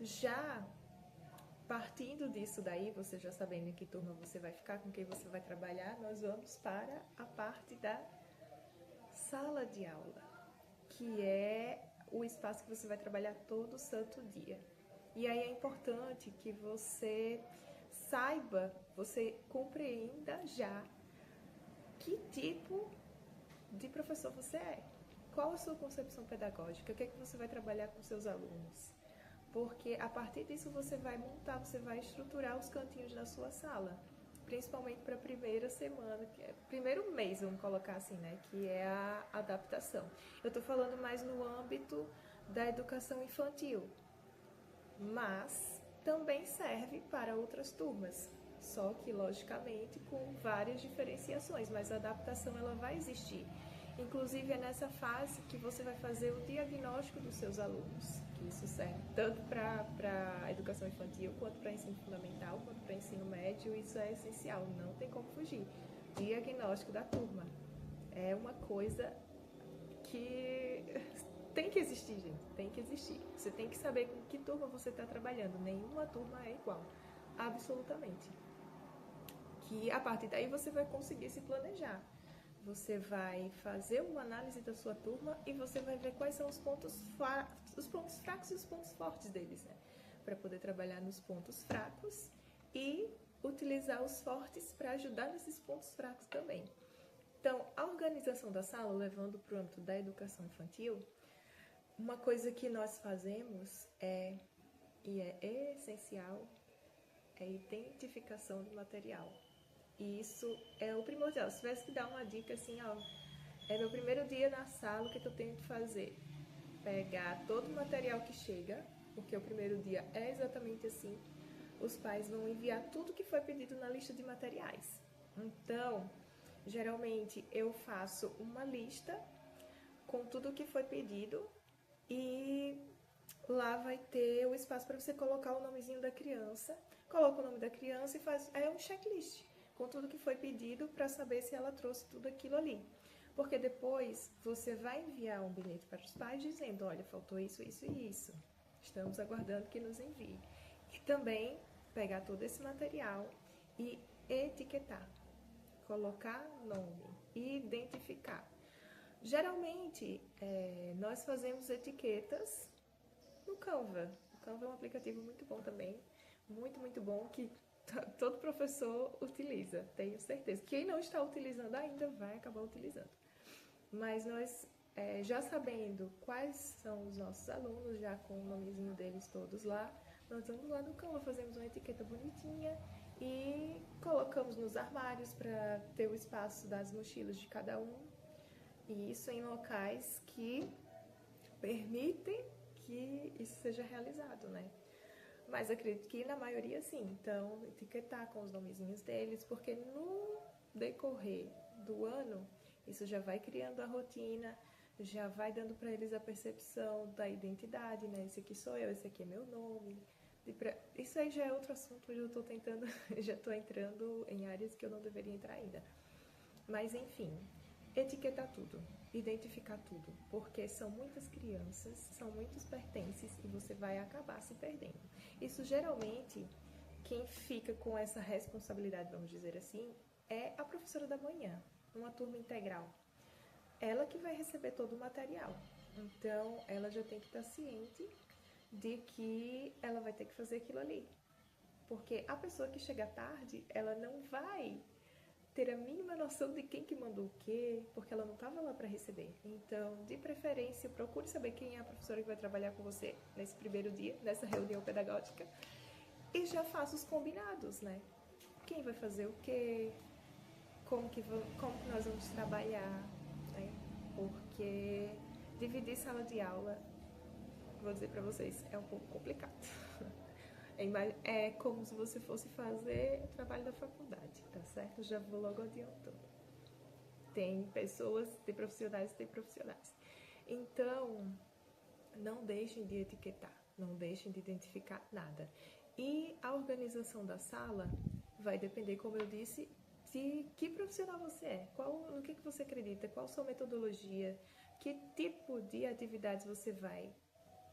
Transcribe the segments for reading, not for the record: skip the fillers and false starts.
Já partindo disso daí, você já sabendo em que turma você vai ficar, com quem você vai trabalhar, nós vamos para a parte da sala de aula, que é o espaço que você vai trabalhar todo santo dia. E aí é importante que você saiba, você compreenda já que tipo de professor você é. Qual a sua concepção pedagógica? O que é que você vai trabalhar com seus alunos? Porque a partir disso você vai montar, você vai estruturar os cantinhos da sua sala. Principalmente para a primeira semana, que é primeiro mês, vamos colocar assim, né? Que é a adaptação. Eu estou falando mais no âmbito da educação infantil, mas também serve para outras turmas. Só que, logicamente, com várias diferenciações, mas a adaptação ela vai existir. Inclusive, é nessa fase que você vai fazer o diagnóstico dos seus alunos, que isso serve tanto para a educação infantil, quanto para ensino fundamental, quanto para ensino médio, isso é essencial, não tem como fugir. Diagnóstico da turma é uma coisa que tem que existir, gente. Tem que existir. Você tem que saber com que turma você está trabalhando. Nenhuma turma é igual. Absolutamente. Que a partir daí você vai conseguir se planejar. Você vai fazer uma análise da sua turma e você vai ver quais são os pontos fracos e os pontos fortes deles, né? Para poder trabalhar nos pontos fracos e utilizar os fortes para ajudar nesses pontos fracos também. Então, a organização da sala, levando para o âmbito da educação infantil, uma coisa que nós fazemos e é essencial, é a identificação do material. E isso é o primordial. Se tivesse que dar uma dica assim, ó, é meu primeiro dia na sala, o que eu tenho que fazer? Pegar todo o material que chega, porque o primeiro dia é exatamente assim. Os pais vão enviar tudo que foi pedido na lista de materiais. Então, geralmente eu faço uma lista com tudo o que foi pedido e lá vai ter o espaço para você colocar o nomezinho da criança. Coloca o nome da criança e faz um checklist com tudo que foi pedido para saber se ela trouxe tudo aquilo ali. Porque depois você vai enviar um bilhete para os pais dizendo, olha, faltou isso, isso e isso. Estamos aguardando que nos envie. E também pegar todo esse material e etiquetar, colocar nome, identificar. Geralmente, nós fazemos etiquetas no Canva. O Canva é um aplicativo muito bom também, muito, muito bom, que todo professor utiliza, tenho certeza. Quem não está utilizando ainda vai acabar utilizando. Mas nós, já sabendo quais são os nossos alunos, já com o nomezinho deles todos lá, nós vamos lá no Canva, fazemos uma etiqueta bonitinha e colocamos nos armários para ter o espaço das mochilas de cada um. E isso em locais que permitem que isso seja realizado, né? Mas acredito que na maioria sim. Então, etiquetar com os nomezinhos deles, porque no decorrer do ano, isso já vai criando a rotina, já vai dando para eles a percepção da identidade, né? Esse aqui sou eu, esse aqui é meu nome. Isso aí já é outro assunto, eu estou tentando, já estou entrando em áreas que eu não deveria entrar ainda. Mas enfim, etiquetar tudo, identificar tudo, porque são muitas crianças, são muitos pertences e você vai acabar se perdendo. Isso geralmente, quem fica com essa responsabilidade, vamos dizer assim, é a professora da manhã, uma turma integral. Ela que vai receber todo o material. Então, ela já tem que estar ciente de que ela vai ter que fazer aquilo ali. Porque a pessoa que chega tarde, ela não vai ter a mínima noção de quem que mandou o quê, porque ela não estava lá para receber. Então, de preferência, procure saber quem é a professora que vai trabalhar com você nesse primeiro dia, nessa reunião pedagógica, e já faça os combinados, né? Quem vai fazer o quê, como que nós vamos trabalhar, né? Porque dividir sala de aula, vou dizer para vocês, é um pouco complicado. É como se você fosse fazer o trabalho da faculdade, tá certo? Já vou logo adiantando. Tem pessoas, tem profissionais e tem profissionais. Então, não deixem de etiquetar, não deixem de identificar nada. E a organização da sala vai depender, como eu disse, de que profissional você é, no que você acredita, qual a sua metodologia, que tipo de atividades você vai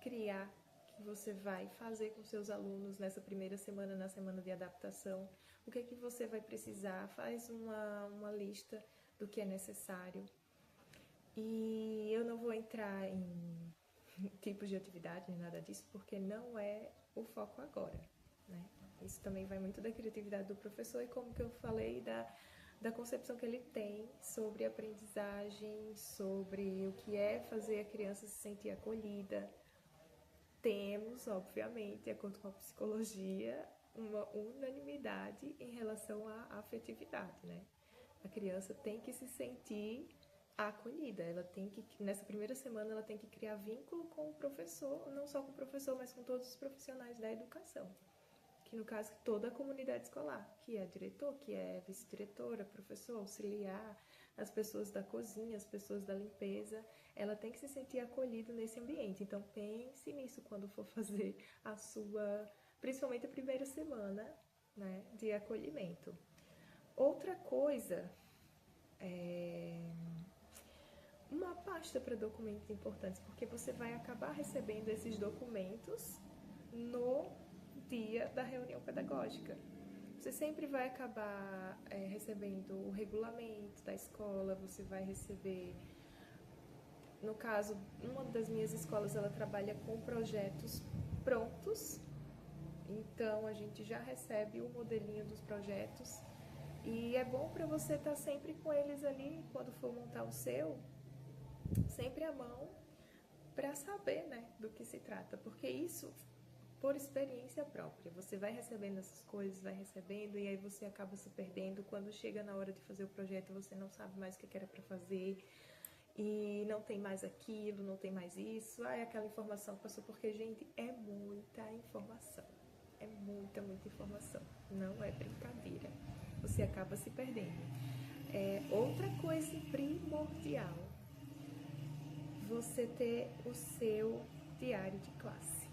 criar, você vai fazer com seus alunos nessa primeira semana, na semana de adaptação, o que é que você vai precisar, faz uma lista do que é necessário. E eu não vou entrar em tipos de atividade nem nada disso, porque não é o foco agora, né? Isso também vai muito da criatividade do professor e, como que eu falei, da concepção que ele tem sobre aprendizagem, sobre o que é fazer a criança se sentir acolhida. Temos, obviamente, de acordo com a psicologia, uma unanimidade em relação à afetividade, né? A criança tem que se sentir acolhida, ela tem que, nessa primeira semana, ela tem que criar vínculo com o professor, não só com o professor, mas com todos os profissionais da educação, que no caso toda a comunidade escolar, que é diretor, que é vice-diretora, professor, auxiliar, as pessoas da cozinha, as pessoas da limpeza, ela tem que se sentir acolhida nesse ambiente. Então pense nisso quando for fazer a sua, principalmente a primeira semana, né, de acolhimento. Outra coisa uma pasta para documentos importantes, porque você vai acabar recebendo esses documentos no dia da reunião pedagógica. Você sempre vai acabar recebendo o regulamento da escola, você vai receber, no caso, uma das minhas escolas, ela trabalha com projetos prontos, então a gente já recebe o modelinho dos projetos e é bom para você estar sempre com eles ali quando for montar o seu, sempre à mão, para saber, né, do que se trata, porque isso por experiência própria, você vai recebendo essas coisas, vai recebendo e aí você acaba se perdendo. Quando chega na hora de fazer o projeto, você não sabe mais o que era para fazer e não tem mais aquilo, não tem mais isso, aquela informação passou, porque, gente, é muita informação, é muita informação, não é brincadeira, você acaba se perdendo. Outra coisa primordial, você ter o seu diário de classe.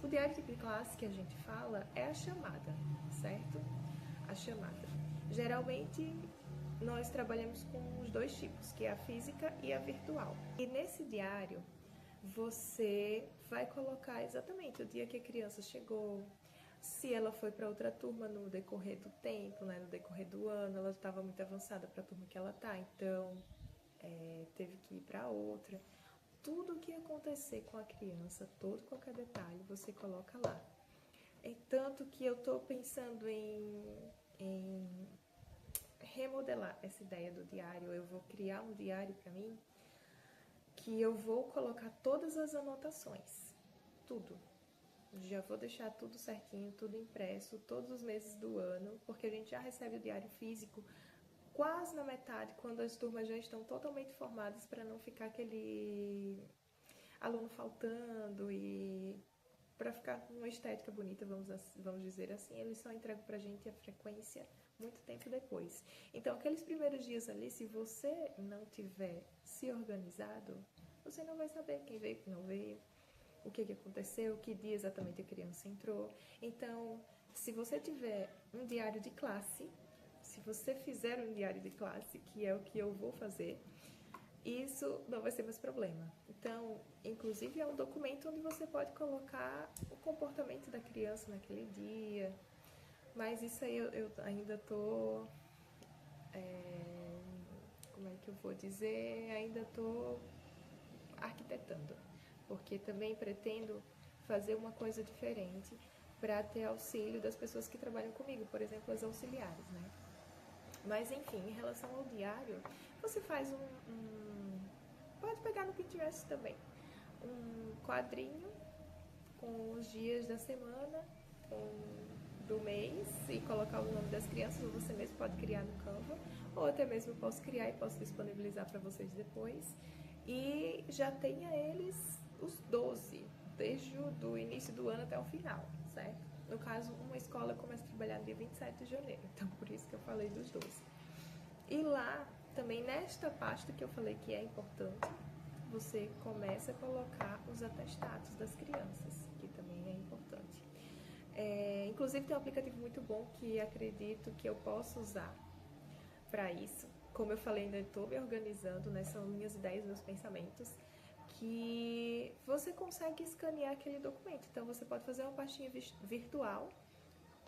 O diário de classe que a gente fala é a chamada, certo? A chamada. Geralmente, nós trabalhamos com os dois tipos, que é a física e a virtual. E nesse diário, você vai colocar exatamente o dia que a criança chegou, se ela foi para outra turma no decorrer do tempo, né, no decorrer do ano, ela estava muito avançada para a turma que ela está, então teve que ir para outra. Tudo o que acontecer com a criança, todo qualquer detalhe, você coloca lá. Tanto que eu estou pensando em remodelar essa ideia do diário. Eu vou criar um diário para mim que eu vou colocar todas as anotações, tudo. Já vou deixar tudo certinho, tudo impresso, todos os meses do ano, porque a gente já recebe o diário físico quase na metade, quando as turmas já estão totalmente formadas, para não ficar aquele aluno faltando e para ficar com uma estética bonita, vamos dizer assim, eles só entregam pra gente a frequência muito tempo depois. Então, aqueles primeiros dias ali, se você não tiver se organizado, você não vai saber quem veio, quem não veio, o que aconteceu, que dia exatamente a criança entrou. Então, se você tiver um diário de classe, se você fizer um diário de classe, que é o que eu vou fazer, isso não vai ser mais problema. Então, inclusive, é um documento onde você pode colocar o comportamento da criança naquele dia, mas isso aí eu ainda tô, como é que eu vou dizer, ainda tô arquitetando, porque também pretendo fazer uma coisa diferente para ter auxílio das pessoas que trabalham comigo, por exemplo, as auxiliares, né? Mas, enfim, em relação ao diário, você faz pode pegar no Pinterest também, um quadrinho com os dias da semana, do mês, e colocar o nome das crianças, ou você mesmo pode criar no Canva, ou até mesmo eu posso criar e posso disponibilizar para vocês depois. E já tenha eles os 12, desde o início do ano até o final, certo? No caso, uma escola começa a trabalhar no dia 27 de janeiro, então por isso que eu falei dos 12. E lá, também nesta pasta que eu falei que é importante, você começa a colocar os atestados das crianças, que também é importante. Inclusive tem um aplicativo muito bom que acredito que eu posso usar para isso. Como eu falei, ainda estou me organizando, né? São minhas ideias, meus pensamentos, que você consegue escanear aquele documento. Então, você pode fazer uma pastinha virtual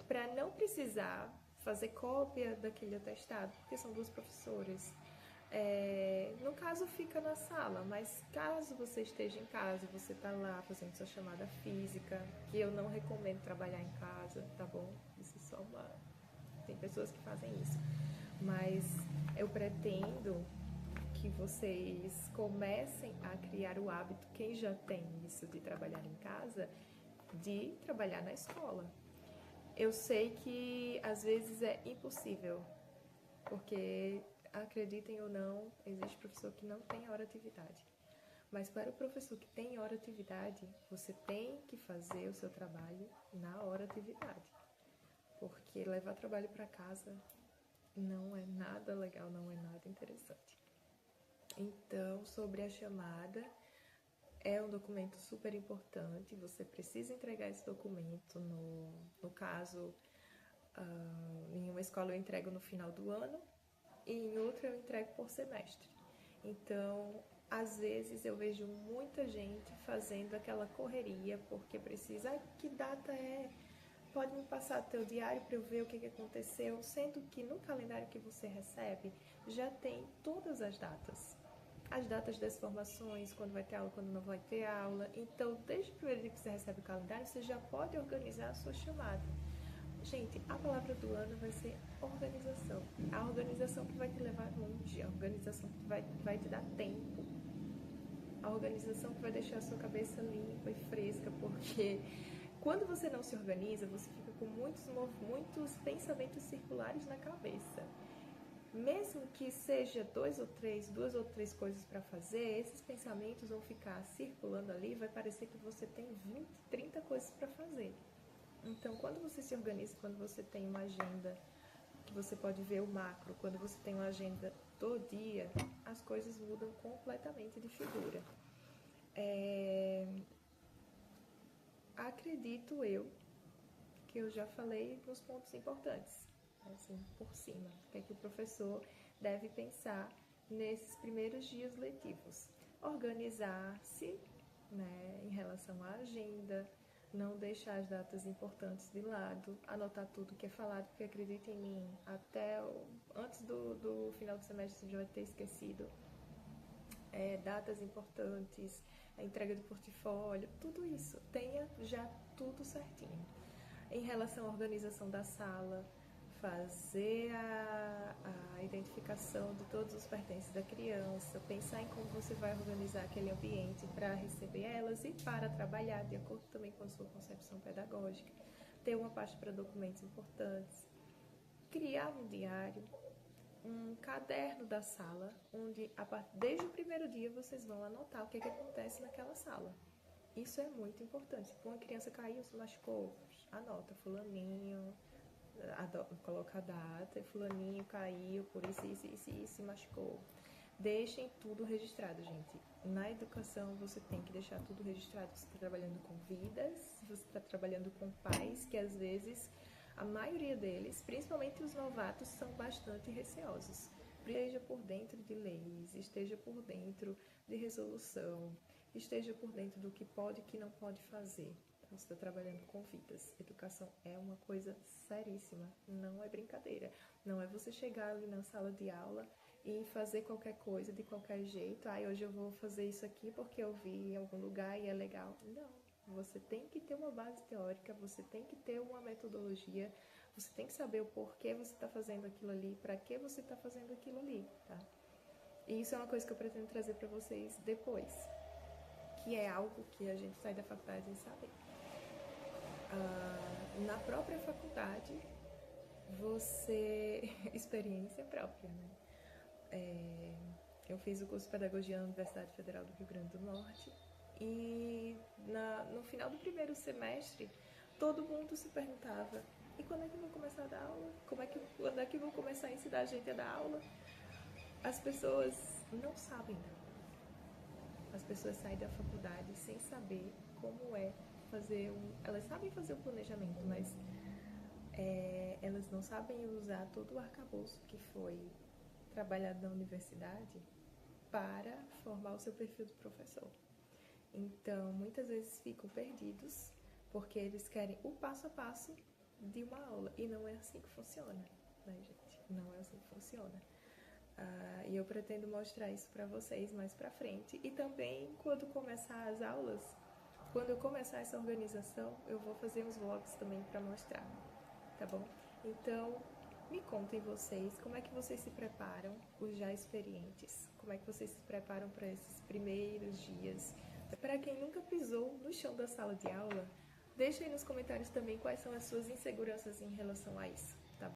para não precisar fazer cópia daquele atestado, porque são duas professoras. No caso, fica na sala, mas caso você esteja em casa, você está lá fazendo sua chamada física, que eu não recomendo trabalhar em casa, tá bom? Isso é só uma... Tem pessoas que fazem isso. Mas eu pretendo que vocês comecem a criar o hábito, quem já tem isso de trabalhar em casa, de trabalhar na escola. Eu sei que às vezes é impossível, porque, acreditem ou não, existe professor que não tem hora atividade. Mas para o professor que tem hora atividade, você tem que fazer o seu trabalho na hora atividade. Porque levar trabalho para casa não é nada legal, não é nada interessante. Então, sobre a chamada, é um documento super importante, você precisa entregar esse documento, no caso, em uma escola eu entrego no final do ano e em outra eu entrego por semestre. Então, às vezes eu vejo muita gente fazendo aquela correria porque precisa, que data é? Pode me passar teu diário para eu ver o que aconteceu, sendo que no calendário que você recebe já tem todas as datas. As datas das formações, quando vai ter aula, quando não vai ter aula. Então, desde o primeiro dia que você recebe o calendário, você já pode organizar a sua chamada. Gente, a palavra do ano vai ser organização. A organização que vai te levar longe, a organização que vai te dar tempo. A organização que vai deixar a sua cabeça limpa e fresca, porque quando você não se organiza, você fica com muitos pensamentos circulares na cabeça. Mesmo que seja duas ou três coisas para fazer, esses pensamentos vão ficar circulando ali, vai parecer que você tem 20, 30 coisas para fazer. Então, quando você se organiza, quando você tem uma agenda, que você pode ver o macro, quando você tem uma agenda do dia, as coisas mudam completamente de figura. Acredito eu que eu já falei nos pontos importantes, assim, por cima, o que é que o professor deve pensar nesses primeiros dias letivos. Organizar-se, né, em relação à agenda, não deixar as datas importantes de lado, anotar tudo que é falado, porque acredita em mim, antes do final do semestre você já vai ter esquecido. Datas importantes, a entrega do portfólio, tudo isso, tenha já tudo certinho. Em relação à organização da sala, fazer a identificação de todos os pertences da criança, pensar em como você vai organizar aquele ambiente para receber elas e para trabalhar de acordo também com a sua concepção pedagógica, ter uma pasta para documentos importantes, criar um diário, um caderno da sala, onde desde o primeiro dia vocês vão anotar o que acontece naquela sala. Isso é muito importante. Se uma criança caiu, se machucou, anota, fulaninho, coloca a data, fulaninho caiu por isso, se machucou. Deixem tudo registrado, gente. Na educação você tem que deixar tudo registrado. Você está trabalhando com vidas, você está trabalhando com pais que às vezes, a maioria deles, principalmente os novatos, são bastante receosos. Esteja por dentro de leis, esteja por dentro de resolução, esteja por dentro do que pode e que não pode fazer. Você está trabalhando com vidas. Educação é uma coisa seríssima, não é brincadeira. Não é você chegar ali na sala de aula e fazer qualquer coisa de qualquer jeito. Hoje eu vou fazer isso aqui porque eu vi em algum lugar e é legal. Não, você tem que ter uma base teórica, você tem que ter uma metodologia, você tem que saber o porquê você está fazendo aquilo ali, para que você está fazendo aquilo ali, tá? E isso é uma coisa que eu pretendo trazer para vocês depois, que é algo que a gente sai da faculdade sem saber. Na própria faculdade, experiência própria, né? Eu fiz o curso de Pedagogia na Universidade Federal do Rio Grande do Norte e no final do primeiro semestre, todo mundo se perguntava: e quando é que eu vou começar a dar aula? Quando é que eu vou começar a ensinar a gente a dar aula? As pessoas não sabem dar. As pessoas saem da faculdade sem saber como é fazer elas sabem fazer o planejamento, mas elas não sabem usar todo o arcabouço que foi trabalhado na universidade para formar o seu perfil do professor. Então, muitas vezes ficam perdidos porque eles querem o passo a passo de uma aula e não é assim que funciona, né, gente? Não é assim que funciona. E eu pretendo mostrar isso para vocês mais pra frente. E também, quando começar as aulas, quando eu começar essa organização, eu vou fazer uns vlogs também para mostrar, tá bom? Então, me contem vocês, como é que vocês se preparam, os já experientes, como é que vocês se preparam para esses primeiros dias. Para quem nunca pisou no chão da sala de aula, deixa aí nos comentários também quais são as suas inseguranças em relação a isso.